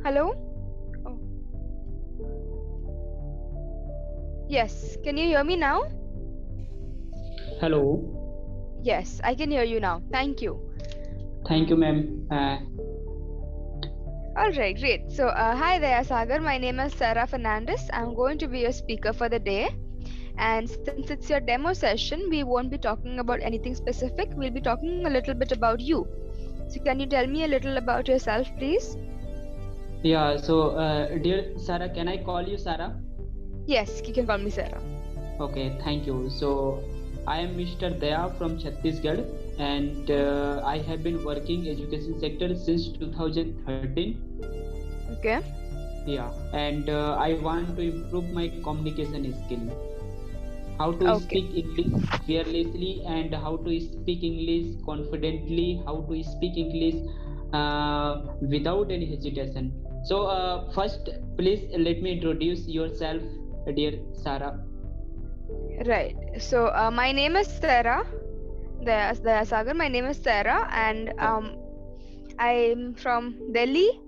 Hello? Oh, yes. Can you hear me now? Hello. Yes, I can hear you now. Thank you. Thank you, ma'am. All right, great. So, hi there, Sagar. My name is Sarah Fernandez. I'm going to be your speaker for the day. And since it's your demo session, we won't be talking about anything specific. We'll be talking a little bit about you. So, can you tell me a little about yourself, please? Dear Sarah, can I call you Sarah? Yes, you can call me Sarah. Okay, thank you. So, I am Mr. Daya from Chhattisgarh, and I have been working education sector since 2013. Okay. Yeah, and I want to improve my communication skill. How to Okay. speak English fearlessly and how to speak English confidently, how to speak English without any hesitation. So, first, please let me introduce yourself, dear Sarah. Right. So, my name is Sarah. The Sagar. My name is Sarah, and I'm from Delhi,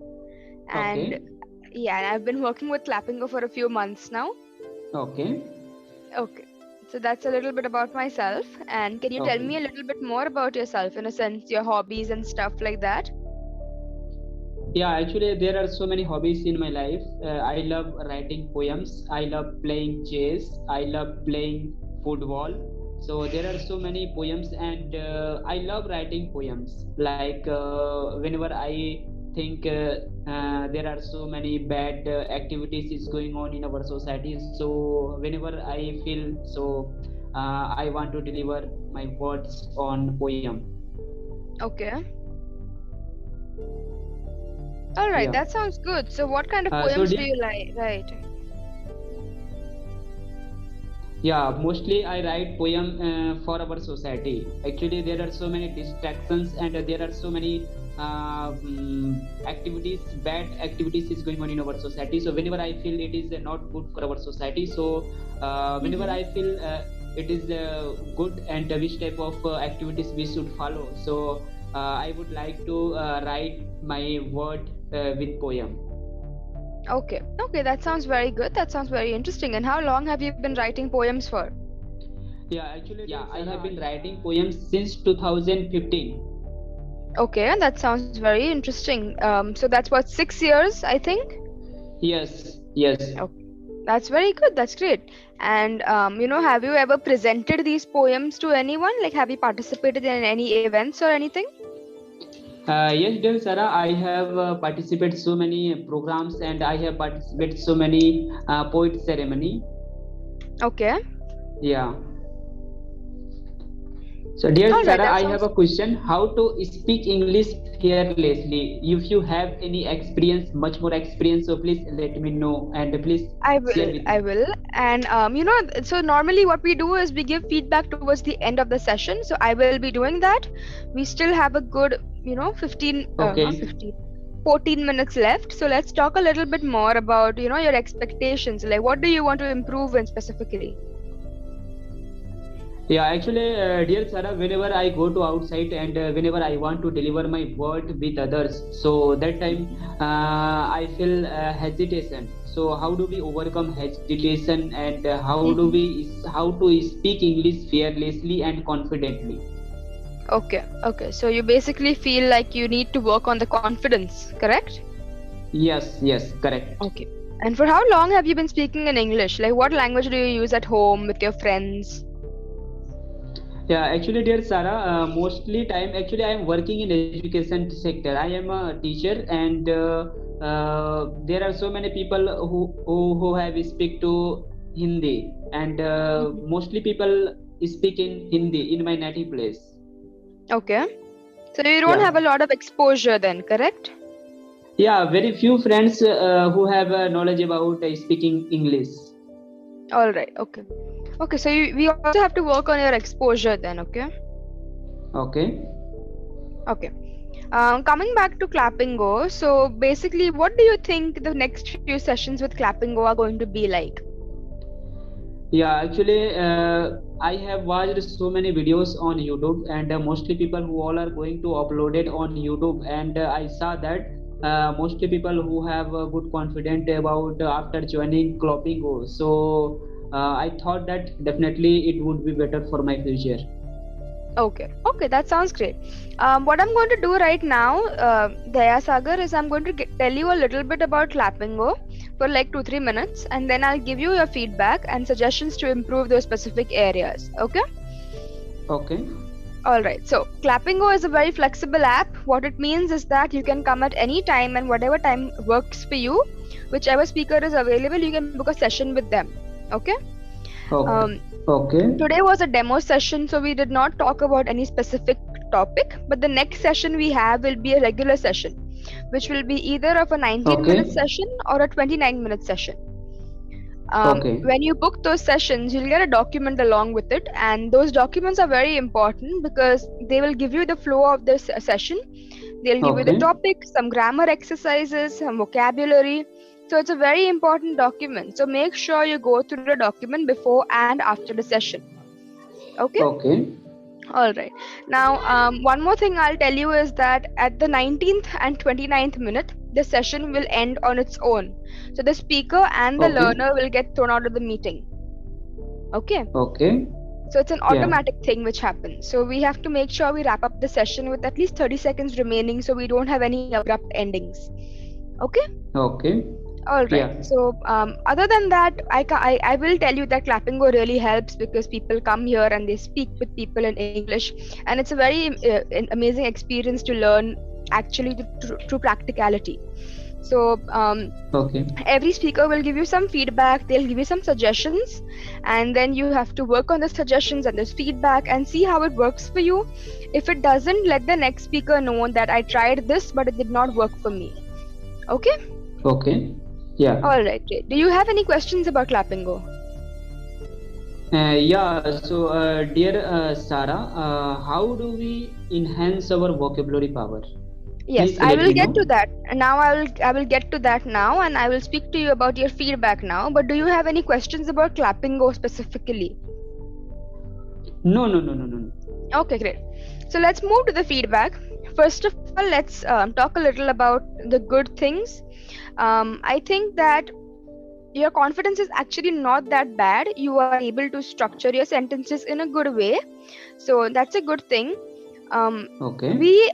and Okay, yeah, and I've been working with Clappingo for a few months now. okay, Okay. So that's a little bit about myself. And can you tell okay. me a little bit more about yourself, in a sense, your hobbies and stuff like that? Yeah, actually, there are so many hobbies in my life. I love writing poems. I love playing chess. I love playing football. So there are so many poems, and I love writing poems. Like whenever I think there are so many bad activities is going on in our society. So whenever I feel so, I want to deliver my words on poem. Okay. All right, Yeah. that sounds good. So what kind of So poems do dear you like? Right. Yeah, mostly I write poem for our society. Actually, there are so many distractions and there are so many activities, bad activities is going on in our society. So whenever I feel it is not good for our society, so whenever Mm-hmm. I feel it is good and which type of activities we should follow. So I would like to write my word with poem. Okay. Okay, that sounds very good. That sounds very interesting. And how long have you been writing poems for? Yeah, I have been writing poems since 2015. Okay, that sounds very interesting. So that's what, 6 years, I think? Yes, yes. Okay. That's very good. That's great. And have you ever presented these poems to anyone? Like, have you participated in any events or anything? Yes, dear Sarah, I have participated so many programs and I have participated so many poet ceremony. Okay. Yeah. So, dear All right. Sarah, That I have sounds. a question: how to speak English fearlessly? If you have any experience, much more experience, so please let me know and please I share will. with I me. will. And so normally what we do is we give feedback towards the end of the session. So I will be doing that. We still have a good, 15, not Okay. 15, 14 minutes left. So let's talk a little bit more about, your expectations. Like, what do you want to improve in specifically? Yeah, actually, dear Sarah, whenever I go to outside and whenever I want to deliver my word with others, so that time I feel hesitation. So how do we overcome hesitation and how to speak English fearlessly and confidently? Okay, okay. So you basically feel like you need to work on the confidence, correct? Yes, yes, correct. Okay. And for how long have you been speaking in English? Like, what language do you use at home with your friends? Yeah, actually, dear Sarah, mostly time actually I am working in education sector. I am a teacher, and there are so many people who have speak to Hindi, and Mhm. mostly people speak in Hindi in my native place. Okay. So you don't Yeah, have a lot of exposure then, correct? yeah, very few friends who have knowledge about speaking English. All right. Okay. Okay. So we also have to work on your exposure then. Okay. Okay. Okay. Coming back to Clapping Go. So basically, what do you think the next few sessions with Clapping Go are going to be like? Yeah, actually, I have watched so many videos on YouTube, and mostly people who all are going to upload it on YouTube, and I saw that. mostly people who have good confidence about after joining Clopingo. So I thought that definitely it would be better for my future. Okay, that sounds great. What I'm going to do right now, Daya Sagar, is I'm going to tell you a little bit about Clappingo for like 2-3 minutes, and then I'll give you your feedback and suggestions to improve those specific areas. Okay? Okay. Alright, so Clappingo is a very flexible app. What it means is that you can come at any time and whatever time works for you, whichever speaker is available, you can book a session with them. Okay? Okay. Okay. Today was a demo session, so we did not talk about any specific topic, but the next session we have will be a regular session, which will be either of a 19-minute session or a 29-minute session. When you book those sessions, you'll get a document along with it, and those documents are very important because they will give you the flow of the session. They'll give you the topic, some grammar exercises, some vocabulary. So it's a very important document. So make sure you go through the document before and after the session. Okay? Okay. All right. Now, one more thing I'll tell you is that at the 19th and 29th minute, the session will end on its own. So the speaker and the learner will get thrown out of the meeting. Okay? Okay. So it's an automatic thing which happens. So we have to make sure we wrap up the session with at least 30 seconds remaining so we don't have any abrupt endings. Okay? Okay. All right. So other than that, I will tell you that Clappingo really helps because people come here and they speak with people in English, and it's a very amazing experience to learn actually through practicality. So every speaker will give you some feedback, they'll give you some suggestions, and then you have to work on the suggestions and this feedback and see how it works for you. If it doesn't, let the next speaker know that I tried this but it did not work for me. Okay? Okay. Yeah. All right. Great. Do you have any questions about Clappingo? So dear Sarah, how do we enhance our vocabulary power? Yes, Please I let will me get know. to that. Now I will get to that now, and I will speak to you about your feedback now. But do you have any questions about Clappingo specifically? No. Okay, great. So let's move to the feedback. First of all, let's talk a little about the good things. I think that your confidence is actually not that bad. You are able to structure your sentences in a good way, so that's a good thing. We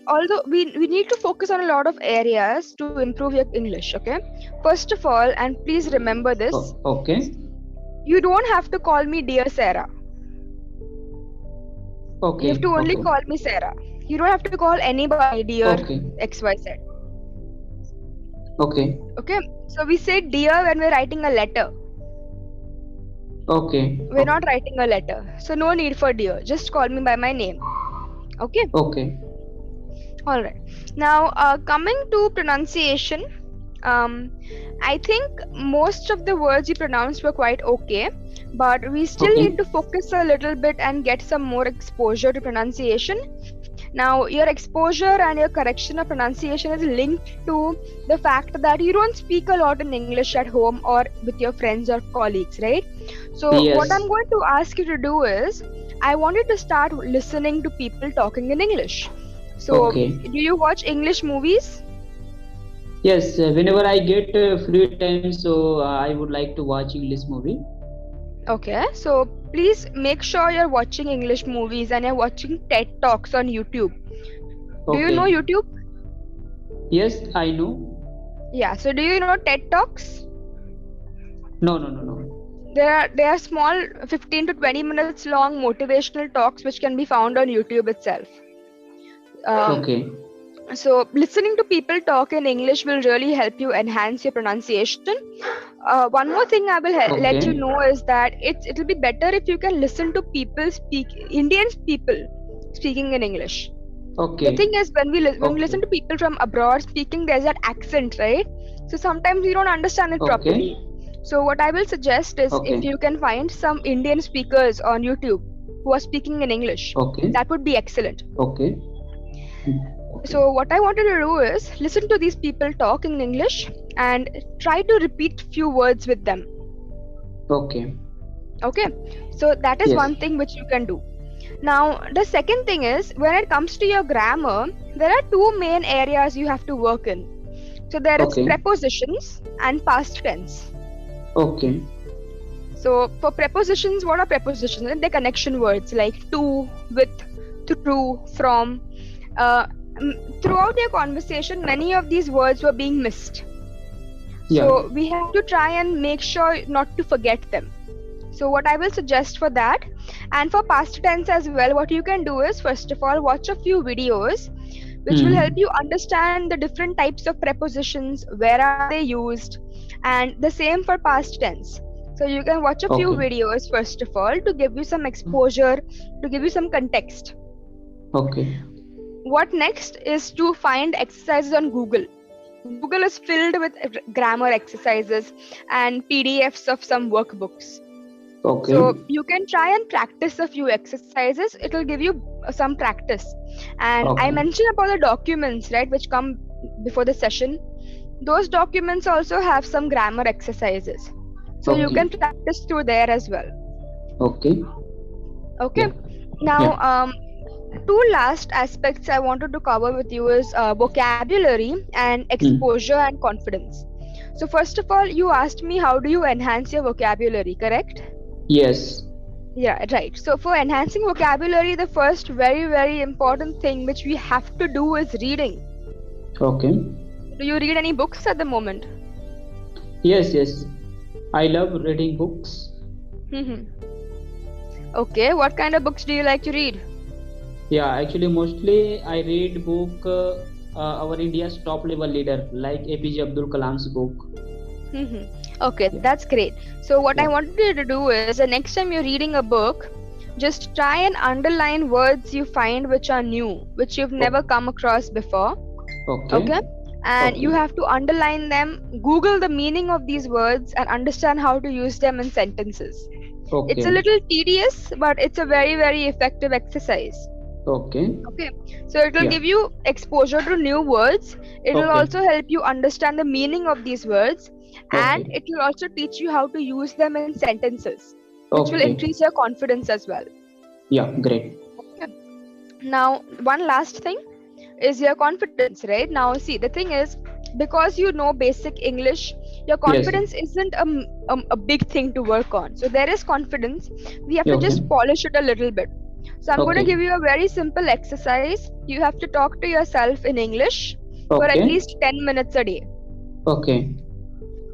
need to focus on a lot of areas to improve your English. Okay, first of all, and please remember this. You don't have to call me dear Sarah. You have to only call me Sarah. You don't have to call anybody dear XYZ. Okay, so we say dear when we're writing a letter. We're not writing a letter, so no need for dear. Just call me by my name. Okay. All right. Now, coming to pronunciation, I think most of the words you pronounced were quite okay, but we still need to focus a little bit and get some more exposure to pronunciation. Now, your exposure and your correction of pronunciation is linked to the fact that you don't speak a lot in English at home or with your friends or colleagues, right? So what I'm going to ask you to do is, I want you to start listening to people talking in English. So, do you watch English movies? Yes, whenever I get free time, so I would like to watch English movie. Okay, so please make sure you're watching English movies and you're watching TED Talks on YouTube. Do you know YouTube? Yes, I know. Yeah, so do you know TED Talks? No. They are small 15 to 20 minutes long motivational talks which can be found on YouTube itself. So listening to people talk in English will really help you enhance your pronunciation. One more thing I will let you know is that it'll be better if you can listen to Indian people speaking in English. The thing is, when we listen to people from abroad speaking, there's that accent, right? So sometimes we don't understand it properly. So what I will suggest is if you can find some Indian speakers on YouTube who are speaking in English, that would be excellent. So what I wanted to do is listen to these people talk in English and try to repeat few words with them. Okay. So that is one thing which you can do. Now, the second thing is, when it comes to your grammar, there are two main areas you have to work in. So there is Okay. prepositions and past tense. Okay. So for prepositions, what are prepositions? They're connection words like to, with, through, from. Throughout your conversation, many of these words were being missed. Yeah. So we have to try and make sure not to forget them. So what I will suggest for that, and for past tense as well, what you can do is, first of all, watch a few videos which will help you understand the different types of prepositions, where are they used, and the same for past tense. So you can watch a few Okay. videos first of all to give you some exposure, to give you some context. Okay. What next is to find exercises on Google. Google is filled with grammar exercises and PDFs of some workbooks. Okay. So you can try and practice a few exercises. It will give you some practice. And I Okay. mentioned about the documents, right, which come before the session. Those documents also have some grammar exercises. So you Okay. can practice through there as well. Okay. Okay. Yeah. Now, two last aspects I wanted to cover with you is vocabulary and exposure and confidence. So first of all, you asked me how do you enhance your vocabulary, correct? Yes. Yeah, right. So for enhancing vocabulary, the first very, very important thing which we have to do is reading. Okay. Do you read any books at the moment? Yes, yes. I love reading books. Okay, what kind of books do you like to read? Yeah, actually, mostly I read book our India's top level leader like APJ Abdul Kalam's book. Okay, that's great. So what I Yeah. wanted you to do is the next time you're reading a book, just try and underline words you find which are new, which you've never come across before. Okay. Okay? And you Okay. have to underline them, Google the meaning of these words, and understand how to use them in sentences. Okay. It's a little tedious, but it's a very, very effective exercise. Okay. Okay, so it will Yeah. give you exposure to new words. It will Okay. also help you understand the meaning of these words, and Okay. it will also teach you how to use them in sentences, which will Okay. increase your confidence as well. Yeah, great. Okay. Now, one last thing is your confidence, right? Now, see, the thing is, because you know basic English, your confidence isn't a big thing to work on. So there is confidence. We have to Okay. just polish it a little bit. So I'm going to Okay. give you a very simple exercise. You have to talk to yourself in English for at Okay. least 10 minutes a day. Okay.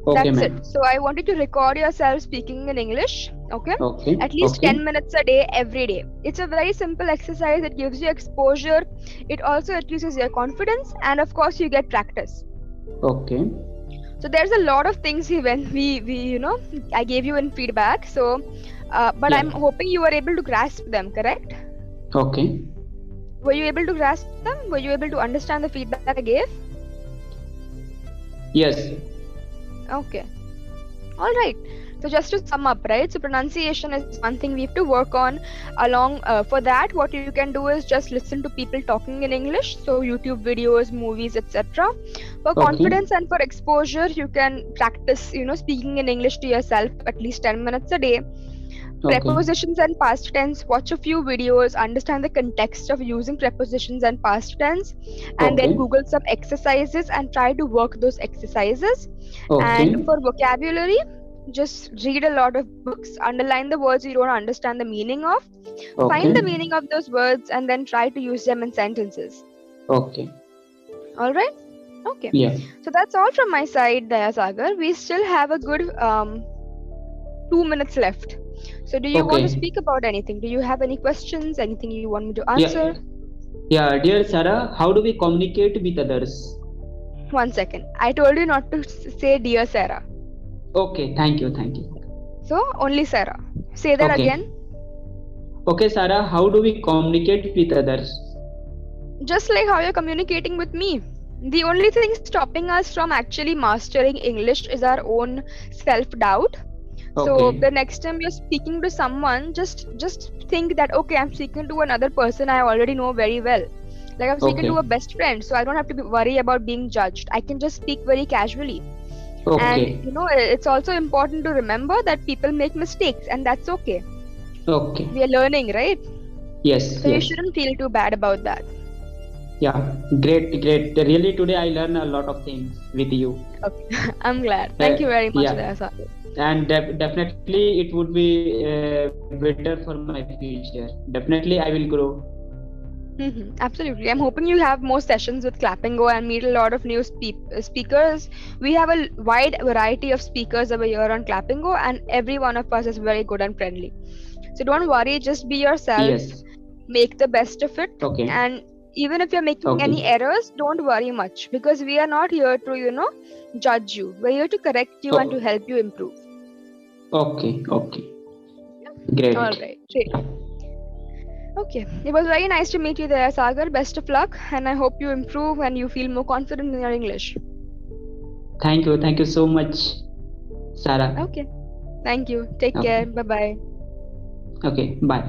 Okay, That's ma'am. it. So I want you to record yourself speaking in English. Okay. Okay. At least Okay. 10 minutes a day, every day. It's a very simple exercise. It gives you exposure. It also increases your confidence. And of course, you get practice. Okay. So there's a lot of things when we I gave you in feedback. So, but Yeah. I'm hoping you were able to grasp them, correct? Okay. Were you able to grasp them? Were you able to understand the feedback I gave? Yes. Okay. All right. So just to sum up, right? So pronunciation is one thing we have to work on. Along for that, what you can do is just listen to people talking in English. So YouTube videos, movies, etc. For confidence and for exposure, you can practice, speaking in English to yourself at least 10 minutes a day. Prepositions and past tense, watch a few videos, understand the context of using prepositions and past tense, and then Google some exercises and try to work those exercises. And for vocabulary, just read a lot of books, underline the words you don't understand the meaning of, find the meaning of those words, and then try to use them in sentences. Okay. All right? Okay. Yeah. So that's all from my side, Dayasagar. We still have a good 2 minutes left. So do you want to speak about anything? Do you have any questions? Anything you want me to answer? Yeah, dear Sarah, how do we communicate with others? 1 second. I told you not to say dear Sarah. Okay, thank you. So only Sarah. Say that again. Okay, Sarah, how do we communicate with others? Just like how you're communicating with me. The only thing stopping us from actually mastering English is our own self-doubt. So the next time you're speaking to someone, just think that, okay, I'm speaking to another person I already know very well. Like I'm speaking to a best friend, so I don't have to worry about being judged. I can just speak very casually. And it's also important to remember that people make mistakes, and that's okay. Okay. We are learning, right? Yes. So you shouldn't feel too bad about that. Yeah, great, great. Really, today I learned a lot of things with you. Okay. I'm glad. Thank you very much, Yeah, Dayasagar. and definitely it would be better for my future. Definitely, I will grow. Absolutely. I'm hoping you have more sessions with Clappingo and meet a lot of new speakers. We have a wide variety of speakers over here on Clappingo, and every one of us is very good and friendly. So don't worry, just be yourself, Yes. make the best of it, Okay. and even if you're making any Okay. errors, don't worry much because we are not here to, judge you. We're here to correct you and to Oh, help you improve. okay. Okay. All Great. right, great. Okay, it was very nice to meet you there, Sagar. Best of luck, and I hope you improve and you feel more confident in your English. Thank you. Thank you so much, Sarah. Okay, thank you. Take care. Okay. Bye bye. Okay. Bye.